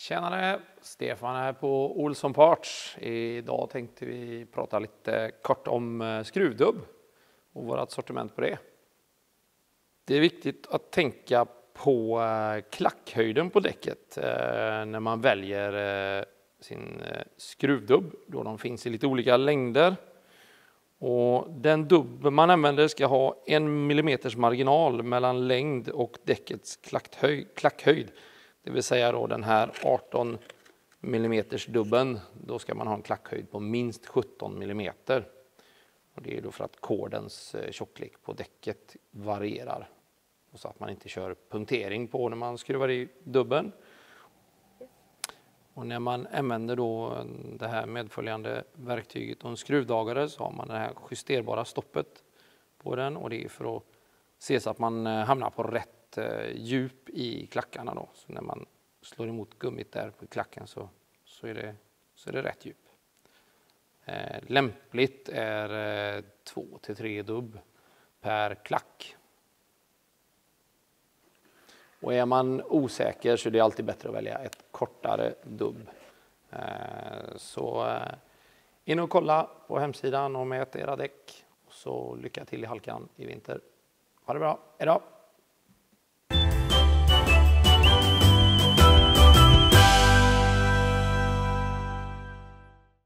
Tjenare, Stefan här på Olsson Parts. Idag tänkte vi prata lite kort om skruvdubb och vårt sortiment på det. Det är viktigt att tänka på klackhöjden på däcket när man väljer sin skruvdubb, då de finns i lite olika längder. Och den dubb man använder ska ha 1 mm marginal mellan längd och däckets klackhöjd. Det vill säga då den här 18 mm dubben, då ska man ha en klackhöjd på minst 17 mm. Och det är då för att kordens tjocklek på däcket varierar. Och så att man inte kör punktering på när man skruvar i dubben. Och när man använder då det här medföljande verktyget och en skruvdragare så har man det här justerbara stoppet på den. Och det är för att se så att man hamnar på rätt djup i klackarna då. Så när man slår emot gummit där på klacken så är det rätt djup. Lämpligt är 2-3 dubb per klack. Och är man osäker så är det alltid bättre att välja ett kortare dubb. Så in och kolla på hemsidan och mät era däck. Så lycka till i halkan i vinter. Ha det bra, hejdå!